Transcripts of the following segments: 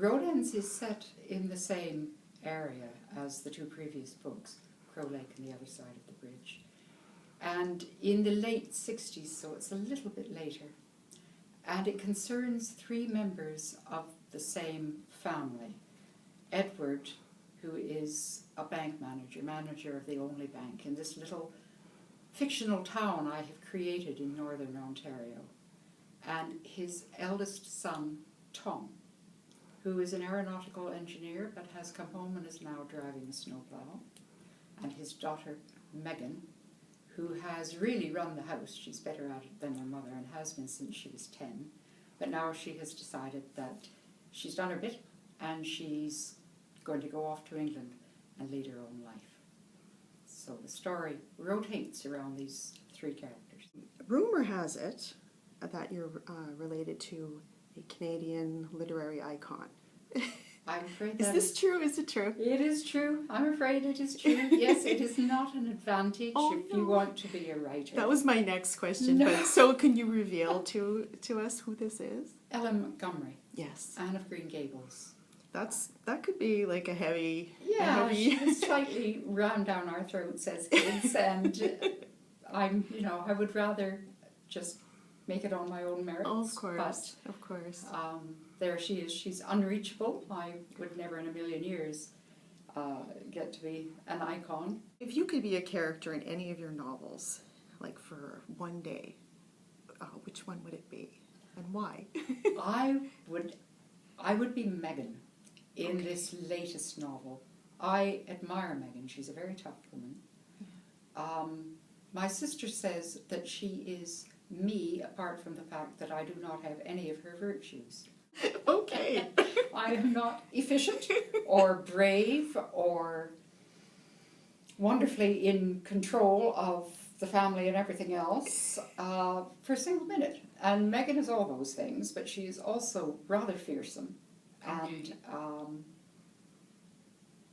Rodens is set in the same area as the two previous books, Crow Lake and The Other Side of the Bridge. And in the late 60s, so it's a little bit later. And it concerns three members of the same family. Edward, who is a bank manager of the only bank in this little fictional town I have created in northern Ontario. And his eldest son, Tom, who is an aeronautical engineer but has come home and is now driving a snowplow. And his daughter, Megan, who has really run the house. She's better at it than her mother and has been since she was 10. But now she has decided that she's done her bit and she's going to go off to England and lead her own life. So the story rotates around these three characters. Rumor has it that you're related to a Canadian literary icon. I'm afraid Is this true? Is it true? It is true. I'm afraid it is true. Yes, it is not an advantage if you want to be a writer. That was my next question. No. But so can you reveal to us who this is? Ellen Montgomery. Yes. Anne of Green Gables. That could be like a heavy... Yeah, she's slightly rammed down our throats as kids, and I would rather just make it on my own merits. Oh, of course, but, of course. There she is. She's unreachable. I would never in a million years get to be an icon. If you could be a character in any of your novels, like for one day, which one would it be, and why? I would be Megan in this latest novel. I admire Megan. She's a very tough woman. My sister says that she is me, apart from the fact that I do not have any of her virtues. Okay. I am not efficient or brave or wonderfully in control of the family and everything else for a single minute. And Megan is all those things, but she is also rather fearsome. And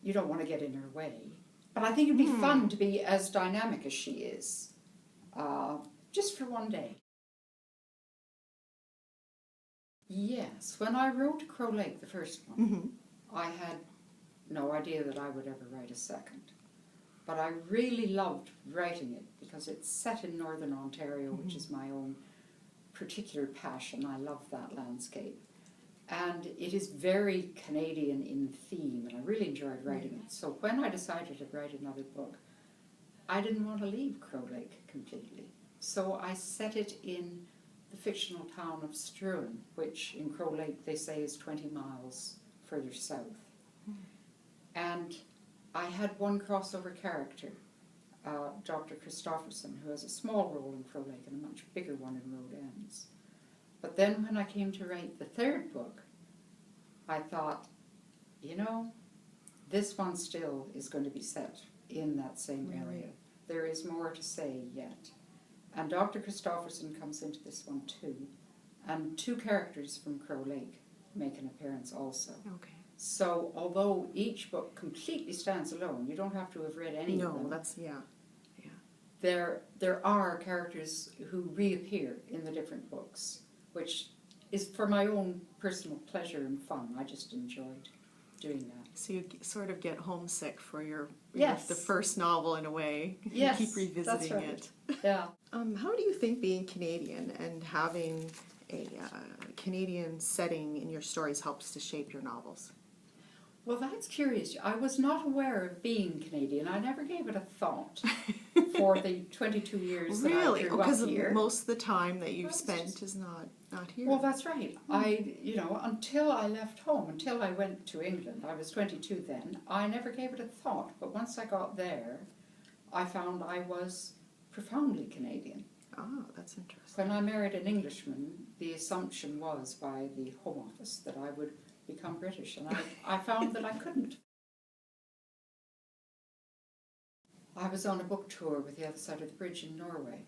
you don't want to get in her way. But I think it'd be fun to be as dynamic as she is, just for one day. Yes, when I wrote Crow Lake, the first one, I had no idea that I would ever write a second. But I really loved writing it because it's set in northern Ontario, which is my own particular passion. I love that landscape. And it is very Canadian in theme, and I really enjoyed writing it. So when I decided to write another book, I didn't want to leave Crow Lake completely. So I set it in the fictional town of Struan, which in Crow Lake they say is 20 miles further south. And I had one crossover character, Dr. Christopherson, who has a small role in Crow Lake and a much bigger one in Rodens. But then when I came to write the third book, I thought, this one still is going to be set in that same area. There is more to say yet. And Dr. Christopherson comes into this one too. And two characters from Crow Lake make an appearance also. Okay. So although each book completely stands alone, you don't have to have read any of them. No, that's, yeah. There are characters who reappear in the different books, which is for my own personal pleasure and fun. I just enjoyed doing that. So you sort of get homesick for Yes. the first novel in a way. Yes, You keep revisiting that's right. it. Yeah. How do you think being Canadian and having a Canadian setting in your stories helps to shape your novels? Well, that's curious. I was not aware of being Canadian. I never gave it a thought for the 22 years that I grew up here. Because most of the time that you've spent is not here. Well, that's right. Until I left home, until I went to England, I was 22 then, I never gave it a thought. But once I got there, I found I was profoundly Canadian. Oh, that's interesting. When I married an Englishman, the assumption was by the Home Office that I would become British, and I found that I couldn't. I was on a book tour with The Other Side of the Bridge in Norway,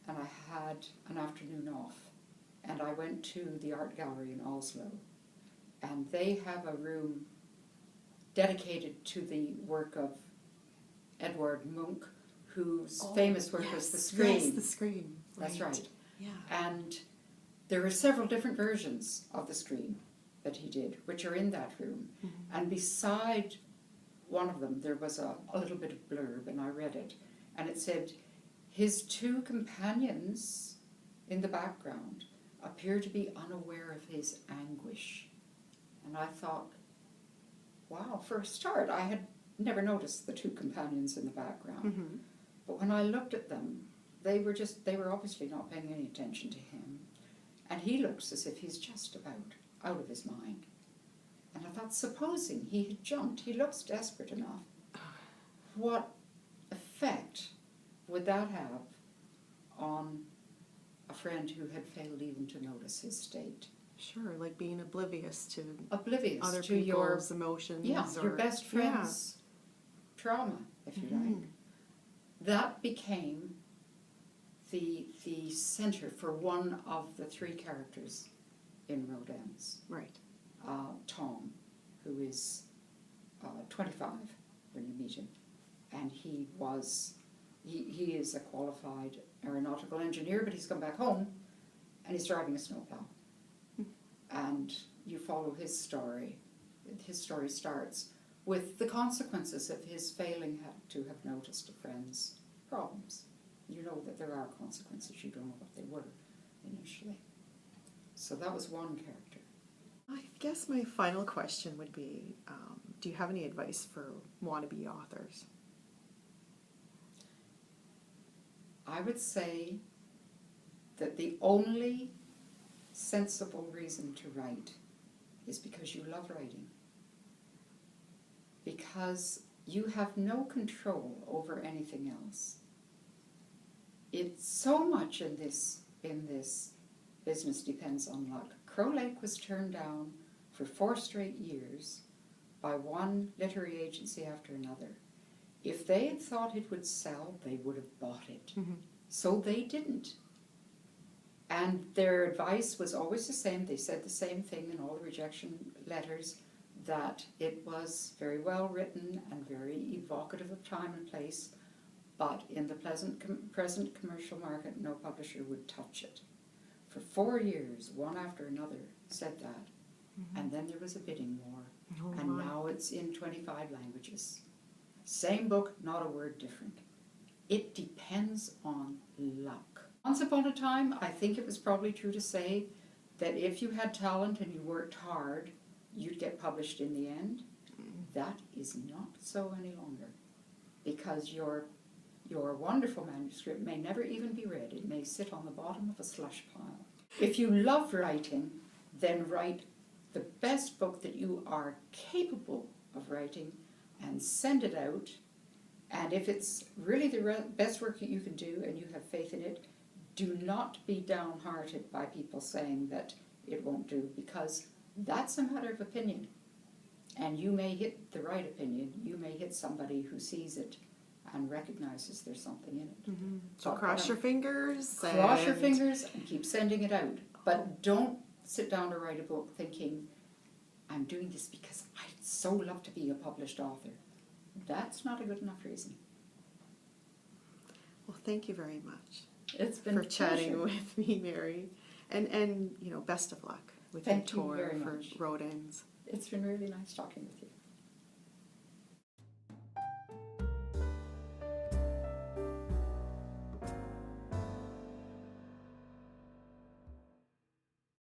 and I had an afternoon off, and I went to the art gallery in Oslo, and they have a room dedicated to the work of Edvard Munch, whose famous work was The Scream. Yes, The Scream. That's right. Yeah. And there are several different versions of The Scream. that he did, which are in that room. And beside one of them, there was a little bit of blurb, and I read it. And it said, his two companions in the background appear to be unaware of his anguish. And I thought, wow, for a start, I had never noticed the two companions in the background. But when I looked at them, they were obviously not paying any attention to him. And he looks as if he's just about out of his mind. And I thought, supposing he had jumped, he looks desperate enough. What effect would that have on a friend who had failed even to notice his state? Sure, like being oblivious to Oblivious other to people's emotions. your or, best friend's trauma, if you like. That became the center for one of the three characters in Rodin's. Right. Tom, who is 25 when you meet him, and he is a qualified aeronautical engineer, but he's come back home and he's driving a snowplow. And you follow his story. His story starts with the consequences of his failing to have noticed a friend's problems. You know that there are consequences, you don't know what they were initially. So that was one character. I guess my final question would be, do you have any advice for wannabe authors? I would say that the only sensible reason to write is because you love writing. Because you have no control over anything else. It's so much in this business depends on luck. Crow Lake was turned down for 4 straight years by one literary agency after another. If they had thought it would sell, they would have bought it. So they didn't. And their advice was always the same. They said the same thing in all the rejection letters, that it was very well written and very evocative of time and place, but in the present commercial market, no publisher would touch it. For 4 years, one after another said that, and then there was a bidding war, and now it's in 25 languages. Same book, not a word different. It depends on luck. Once upon a time, I think it was probably true to say that if you had talent and you worked hard, you'd get published in the end. That is not so any longer, because your wonderful manuscript may never even be read. It may sit on the bottom of a slush pile. If you love writing, then write the best book that you are capable of writing and send it out. And if it's really the best work that you can do and you have faith in it, do not be downhearted by people saying that it won't do, because that's a matter of opinion. And you may hit the right opinion. You may hit somebody who sees it and recognizes there's something in it. So cross your fingers. Cross your fingers and keep sending it out. But don't sit down to write a book thinking, I'm doing this because I'd so love to be a published author. That's not a good enough reason. Well, thank you very much. It's been for chatting with me, Mary. And best of luck with your tour for Rodin's. It's been really nice talking with you.